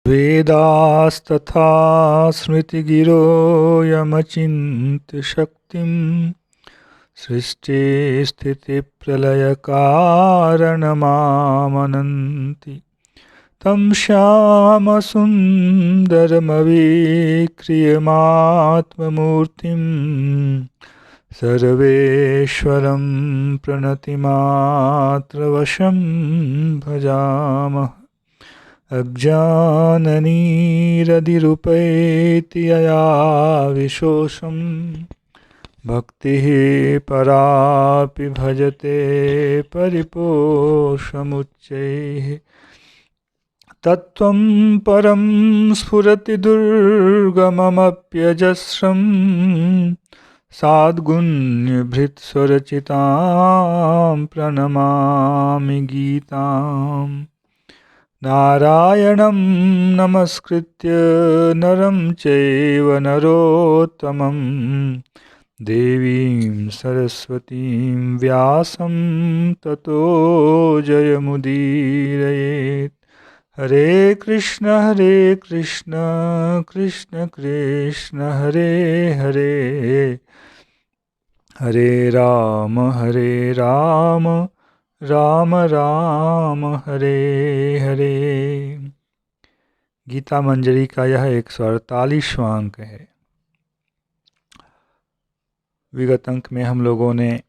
वेदास्तथा स्मृतिगिरो यमचिन्त्य शक्तिं सृष्टिस्थितिप्रलयकारणमामनन्ति तं श्यामसुन्दरमवीक्रियमात्ममूर्तिं सर्वेश्वरं प्रणतिमात्रवशं भजामः। अज्ञाननिरधिरुपैति यया विशोषं भक्तिः परापि भजते परिपोषमुच्चैः तत्त्वं परं स्फुरति दुर्गममप्यजस्रं साद्गुण्यभृत्स्वरचितां प्रणमामि गीताम्। नारायणं नमस्कृत्य नरं चैव नरोत्तमं देवीं सरस्वतीं व्यासं ततो जयमुदीरयेत्। हरे कृष्ण कृष्ण कृष्ण हरे हरे, हरे राम राम राम हरे हरे। गीता मंजरी का यह 148वां अंक है। विगत अंक में हम लोगों ने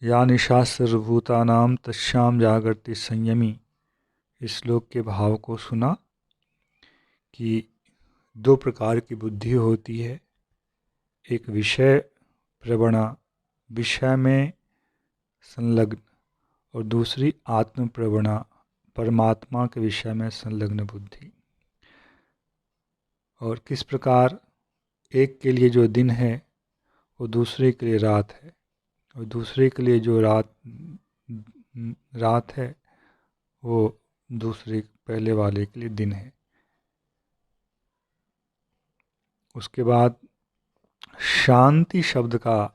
या निशा सर्वभूतानां तस्यां जागर्ति संयमी इस श्लोक के भाव को सुना कि दो प्रकार की बुद्धि होती है। एक विषय प्रवणा, विषय में संलग्न, और दूसरी आत्म प्रवणा, परमात्मा के विषय में संलग्न बुद्धि। और किस प्रकार एक के लिए जो दिन है वो दूसरे के लिए रात है, और दूसरे के लिए जो रात है वो दूसरे पहले वाले के लिए दिन है। उसके बाद शांति शब्द का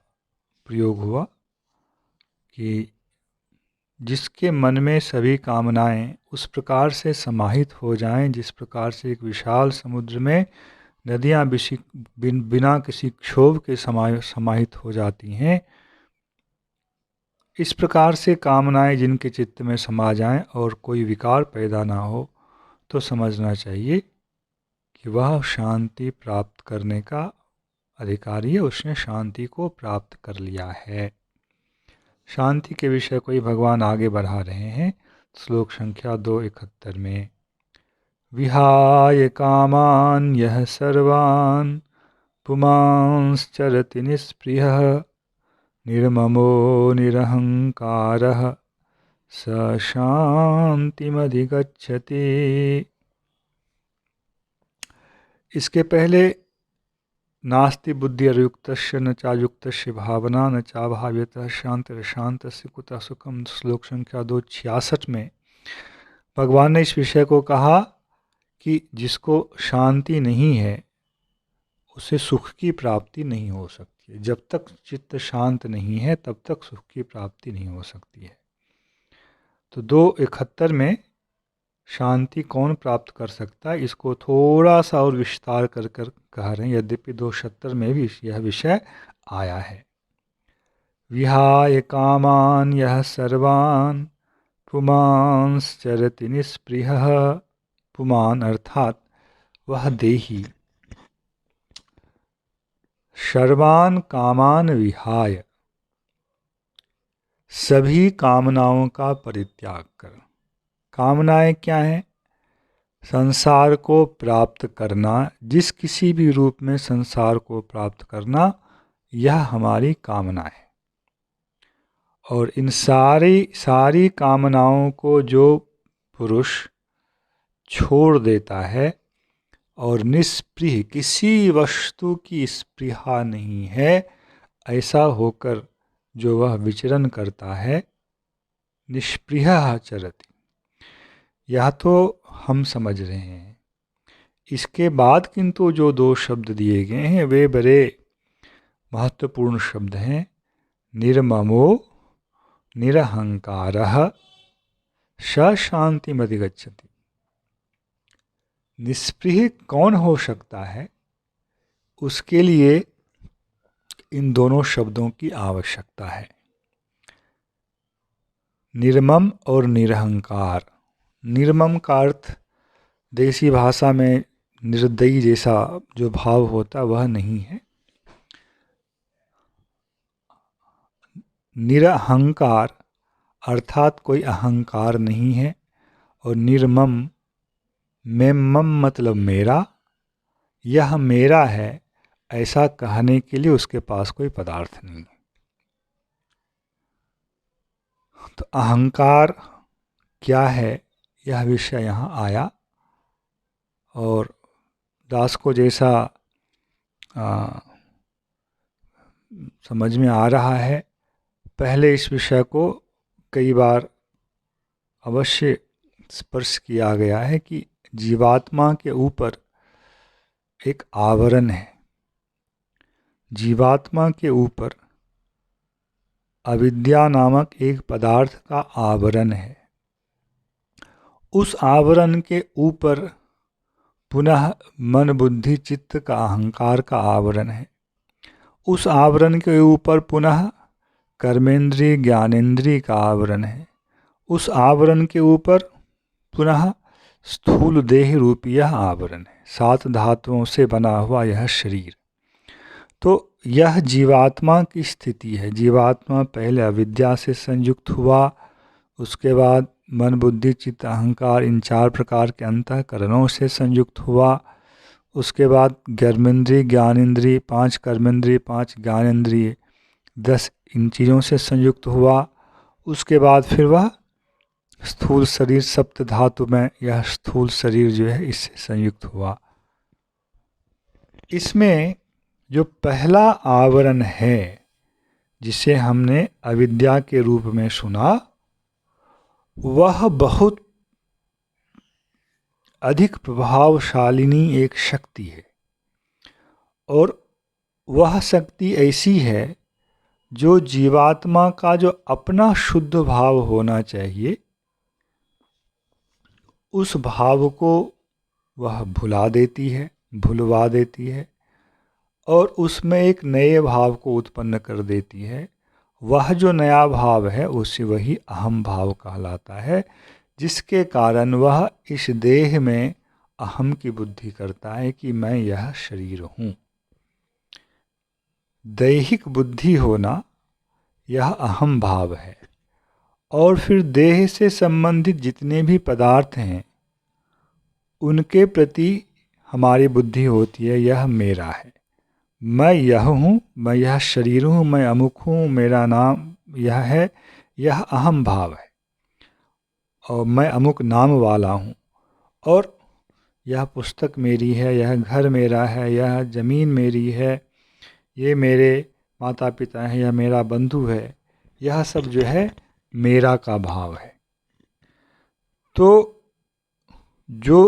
प्रयोग हुआ कि जिसके मन में सभी कामनाएं उस प्रकार से समाहित हो जाएं जिस प्रकार से एक विशाल समुद्र में नदियां बिना किसी क्षोभ के समाहित हो जाती हैं, इस प्रकार से कामनाएं जिनके चित्त में समा जाएं और कोई विकार पैदा ना हो, तो समझना चाहिए कि वह शांति प्राप्त करने का अधिकारी है, उसने शांति को प्राप्त कर लिया है। शांति के विषय को ही भगवान आगे बढ़ा रहे हैं श्लोक संख्या 271 में। विहाय कामान यह सर्वान् पुमांश्चरति निस्पृहः निर्ममो निरहंकारः स शांतिमधिगच्छति। इसके पहले नास्ति बुद्धि अयुक्तस्य न चायुक्तस्य भावना न चाभाव्यतः शांतिरशांतस्य कुतः सुखम, श्लोक संख्या 266 में भगवान ने इस विषय को कहा कि जिसको शांति नहीं है उसे सुख की प्राप्ति नहीं हो सकती है। जब तक चित्त शांत नहीं है तब तक सुख की प्राप्ति नहीं हो सकती है। तो 271 में शांति कौन प्राप्त कर सकता है, इसको थोड़ा सा और विस्तार कर कह रहे हैं, यद्यपि 270 में भी यह विषय आया है। विहाय कामान यह सर्वान् पुमांश्चरति निस्पृहः, पुमान अर्थात वह देही सर्वान् कामान विहाय, सभी कामनाओं का परित्याग कर। कामनाएं क्या हैं? संसार को प्राप्त करना, जिस किसी भी रूप में संसार को प्राप्त करना, यह हमारी कामना है। और इन सारी कामनाओं को जो पुरुष छोड़ देता है और निस्पृह, किसी वस्तु की स्पृहा नहीं है, ऐसा होकर जो वह विचरण करता है, निष्पृहः चरति, यह तो हम समझ रहे हैं। इसके बाद किंतु जो 2 शब्द दिए गए हैं वे बड़े महत्वपूर्ण शब्द हैं। निर्ममो निरहंकारः स शांतिमधिगच्छति। निष्पृह कौन हो सकता है, उसके लिए इन दोनों शब्दों की आवश्यकता है, निर्मम और निरहंकार। निर्मम का अर्थ देसी भाषा में निर्दयी जैसा जो भाव होता वह नहीं है। निरहंकार अर्थात कोई अहंकार नहीं है, और निर्मम में मम मतलब मेरा, यह मेरा है ऐसा कहने के लिए उसके पास कोई पदार्थ नहीं है। तो अहंकार क्या है यह विषय यहाँ आया, और दास को जैसा समझ में आ रहा है, पहले इस विषय को कई बार अवश्य स्पर्श किया गया है कि जीवात्मा के ऊपर एक आवरण है, जीवात्मा के ऊपर अविद्या नामक एक पदार्थ का आवरण है। उस आवरण के ऊपर पुनः मन बुद्धि चित्त का अहंकार का आवरण है। उस आवरण के ऊपर पुनः कर्मेंद्रिय ज्ञानेंद्रिय का आवरण है। उस आवरण के ऊपर पुनः स्थूल देह रूपी यह आवरण है, 7 धातुओं से बना हुआ यह शरीर। तो यह जीवात्मा की स्थिति है। जीवात्मा पहले अविद्या से संयुक्त हुआ, उसके बाद मन बुद्धि चित्त अहंकार इन 4 प्रकार के अंतःकरणों से संयुक्त हुआ, उसके बाद कर्मेंद्रिय ज्ञानेंद्रिय 5 कर्मेंद्रिय 5 ज्ञानेंद्रिय 10 इन चीज़ों से संयुक्त हुआ। उसके बाद फिर वह स्थूल शरीर सप्त धातु में यह स्थूल शरीर जो है इससे संयुक्त हुआ। इसमें जो पहला आवरण है जिसे हमने अविद्या के रूप में सुना, वह बहुत अधिक प्रभावशालिनी एक शक्ति है, और वह शक्ति ऐसी है जो जीवात्मा का जो अपना शुद्ध भाव होना चाहिए उस भाव को वह भुला देती है, भुलवा देती है, और उसमें एक नए भाव को उत्पन्न कर देती है। वह जो नया भाव है उसे वही अहम भाव कहलाता है, जिसके कारण वह इस देह में अहम की बुद्धि करता है कि मैं यह शरीर हूँ। दैहिक बुद्धि होना यह अहम भाव है, और फिर देह से संबंधित जितने भी पदार्थ हैं उनके प्रति हमारी बुद्धि होती है यह मेरा है, मैं यह हूँ, मैं यह शरीर हूँ, मैं अमुक हूँ, मेरा नाम यह है, यह अहम भाव है, और मैं अमुक नाम वाला हूँ, और यह पुस्तक मेरी है, यह घर मेरा है, यह ज़मीन मेरी है, ये मेरे माता पिता हैं, यह मेरा बंधु है, यह सब जो है मेरा का भाव है। तो जो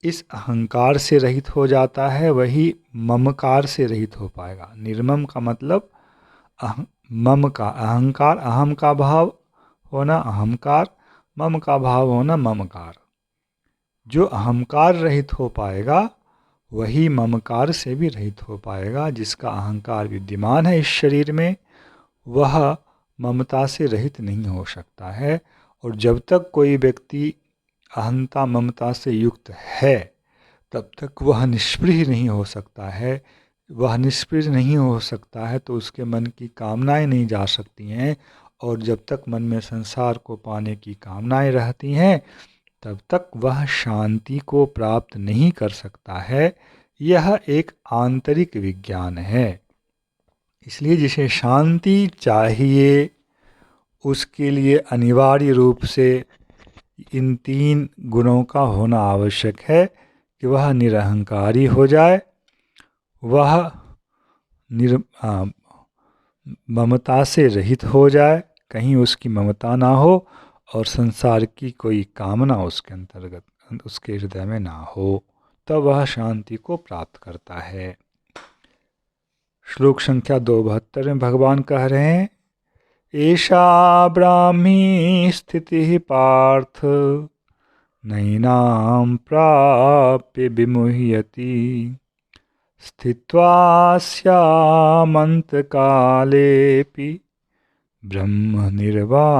इस अहंकार से रहित हो जाता है वही ममकार से रहित हो पाएगा। निर्मम का मतलब मम का, अहंकार अहम का भाव होना अहंकार, मम का भाव होना ममकार। जो अहंकार रहित हो पाएगा वही ममकार से भी रहित हो पाएगा। जिसका अहंकार विद्यमान है इस शरीर में वह ममता से रहित नहीं हो सकता है। और जब तक कोई व्यक्ति अहंता ममता से युक्त है तब तक वह निष्पृह नहीं हो सकता है। वह निष्पृह नहीं हो सकता है तो उसके मन की कामनाएं नहीं जा सकती हैं, और जब तक मन में संसार को पाने की कामनाएं रहती हैं तब तक वह शांति को प्राप्त नहीं कर सकता है। यह एक आंतरिक विज्ञान है। इसलिए जिसे शांति चाहिए उसके लिए अनिवार्य रूप से इन 3 गुणों का होना आवश्यक है कि वह निरहंकारी हो जाए, वह ममता से रहित हो जाए, कहीं उसकी ममता ना हो, और संसार की कोई कामना उसके अंतर्गत उसके हृदय में ना हो, तब वह शांति को प्राप्त करता है। श्लोक संख्या 272 में भगवान कह रहे हैं, एषा ब्राह्मी स्थितिः पार्थ नैनां प्राप्य विमुह्यति स्थित्वा स्यामन्तकालेऽपि ब्रह्म निर्वाणमृच्छति।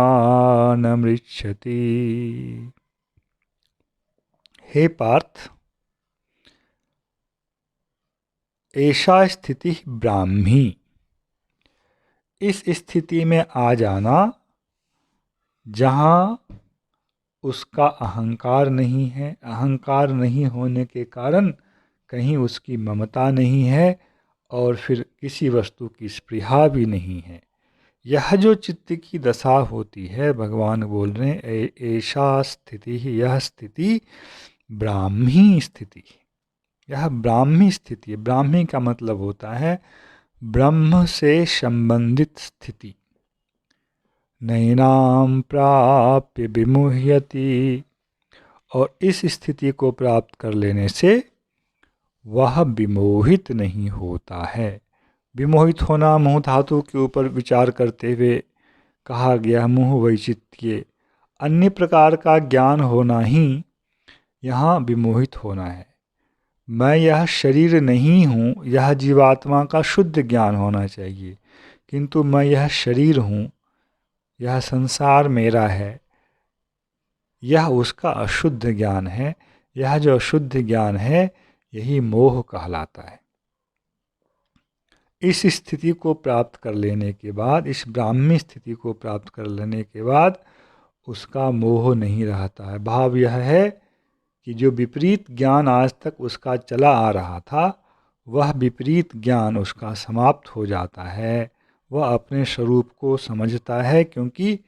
हे पार्थ, ऐसा स्थिति ब्राह्मी, इस स्थिति में आ जाना जहाँ उसका अहंकार नहीं है, अहंकार नहीं होने के कारण कहीं उसकी ममता नहीं है और फिर किसी वस्तु की स्पृहा भी नहीं है। यह जो चित्त की दशा होती है, भगवान बोल रहे हैं ऐसा स्थिति, यह स्थिति ब्राह्मी स्थिति, यह ब्राह्मी स्थिति है। ब्राह्मी का मतलब होता है ब्रह्म से संबंधित स्थिति। नैनां प्राप्य विमुह्यति, और इस स्थिति को प्राप्त कर लेने से वह विमोहित नहीं होता है। विमोहित होना मोह धातु के ऊपर विचार करते हुए कहा गया, मोह वैचित्य, अन्य प्रकार का ज्ञान होना ही यहाँ विमोहित होना है। मैं यह शरीर नहीं हूँ, यह जीवात्मा का शुद्ध ज्ञान होना चाहिए, किंतु मैं यह शरीर हूँ, यह संसार मेरा है, यह उसका अशुद्ध ज्ञान है। यह जो अशुद्ध ज्ञान है यही मोह कहलाता है। इस स्थिति को प्राप्त कर लेने के बाद, इस ब्राह्मी स्थिति को प्राप्त कर लेने के बाद उसका मोह नहीं रहता है। भाव यह है कि जो विपरीत ज्ञान आज तक उसका चला आ रहा था, वह विपरीत ज्ञान उसका समाप्त हो जाता है। वह अपने स्वरूप को समझता है, क्योंकि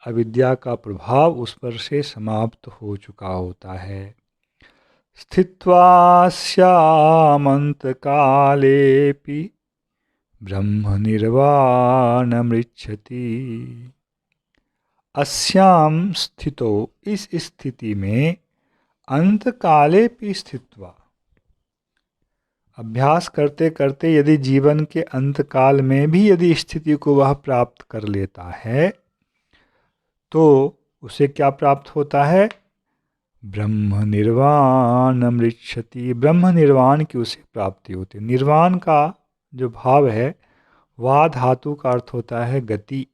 अविद्या का प्रभाव उस पर से समाप्त हो चुका होता है। स्थित्वा स्यामन्तकालेऽपि ब्रह्म निर्वाणमृच्छति। अस्याम स्थितो, इस स्थिति में, अंतकाले भी स्थित्वा, अभ्यास करते करते यदि जीवन के अंतकाल में भी यदि स्थिति को वह प्राप्त कर लेता है तो उसे क्या प्राप्त होता है? ब्रह्म निर्वाणमृच्छति। ब्रह्म निर्वाण की उसे प्राप्ति होती है। निर्वाण का जो भाव है, वा धातु का अर्थ होता है गति,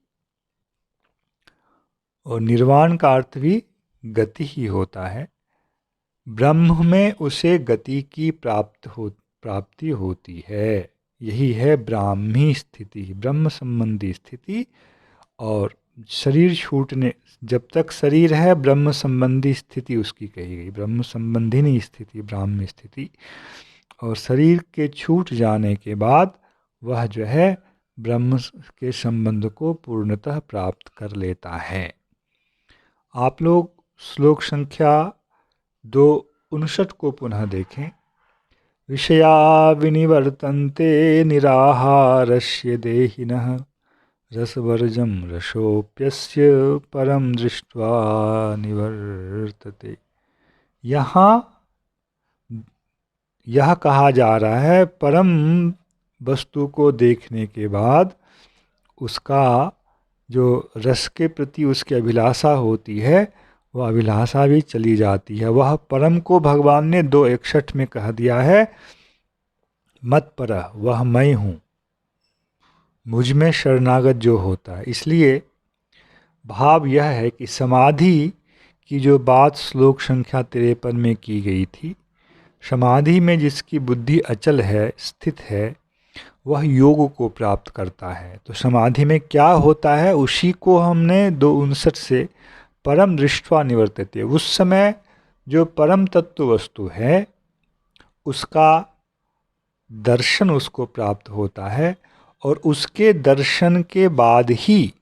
और निर्वाण का अर्थ भी गति ही होता है। ब्रह्म में उसे गति की प्राप्ति होती है। यही है ब्राह्मी स्थिति, ब्रह्म संबंधी स्थिति। और शरीर छूटने, जब तक शरीर है ब्रह्म संबंधी स्थिति उसकी कही गई, ब्रह्म संबंधिनी स्थिति ब्राह्मी स्थिति। और शरीर के छूट जाने के बाद वह जो है ब्रह्म के संबंध को पूर्णतः प्राप्त कर लेता है। आप लोग श्लोक संख्या 259 को पुनः देखें। विषया विनिवर्तन्ते निराहारस्य देहिनः रसवर्जं रसोप्यस्य परम दृष्ट्वा निवर्तते। यहाँ यह कहा जा रहा है परम वस्तु को देखने के बाद उसका जो रस के प्रति उसकी अभिलाषा होती है, वह अभिलाषा भी चली जाती है। वह परम को भगवान ने 2:61 में कह दिया है, मत पर, वह मैं हूँ, मुझ में शरणागत जो होता है। इसलिए भाव यह है कि समाधि की जो बात श्लोक संख्या 53 में की गई थी, समाधि में जिसकी बुद्धि अचल है, स्थित है, वह योग को प्राप्त करता है। तो समाधि में क्या होता है, उसी को हमने 2:59 से परम दृष्ट्वा निवर्तते, उस समय जो परम तत्व वस्तु है उसका दर्शन उसको प्राप्त होता है, और उसके दर्शन के बाद ही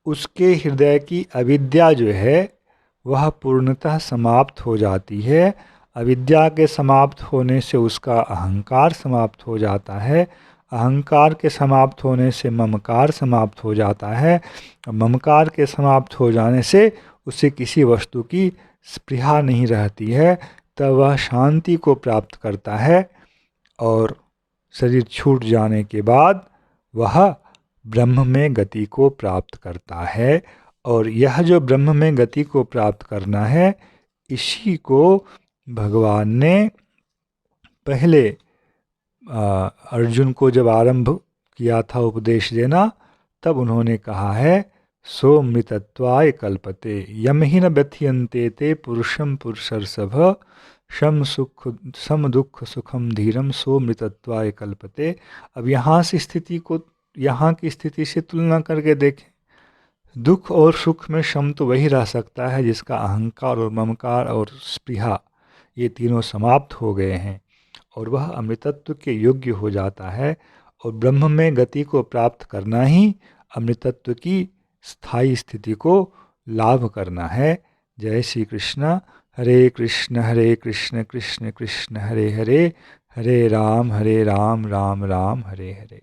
उसके हृदय की अविद्या जो है वह पूर्णतः समाप्त हो जाती है। अविद्या के समाप्त होने से उसका अहंकार समाप्त हो जाता है, अहंकार के समाप्त होने से ममकार समाप्त हो जाता है, ममकार के समाप्त हो जाने से उसे किसी वस्तु की स्पृहा नहीं रहती है। तब वह शांति को प्राप्त करता है, और शरीर छूट जाने के बाद वह ब्रह्म में गति को प्राप्त करता है। और यह जो ब्रह्म में गति को प्राप्त करना है, इसी को भगवान ने पहले अर्जुन को जब आरंभ किया था उपदेश देना, तब उन्होंने कहा है सोमृतत्वाय कल्पते यम ही न व्यथयन्ते ते पुरुषम पुरुषर्षभ सम दुख सुखम धीरम सोमृतत्वाय कल्पते। अब यहाँ की स्थिति से तुलना करके देखें। दुख और सुख में सम तो वही रह सकता है जिसका अहंकार और ममकार और स्पृहा ये तीनों समाप्त हो गए हैं, और वह अमृतत्व के योग्य हो जाता है। और ब्रह्म में गति को प्राप्त करना ही अमृतत्व की स्थायी स्थिति को लाभ करना है। जय श्री कृष्ण। हरे कृष्ण कृष्ण कृष्ण हरे हरे, हरे राम राम राम हरे हरे।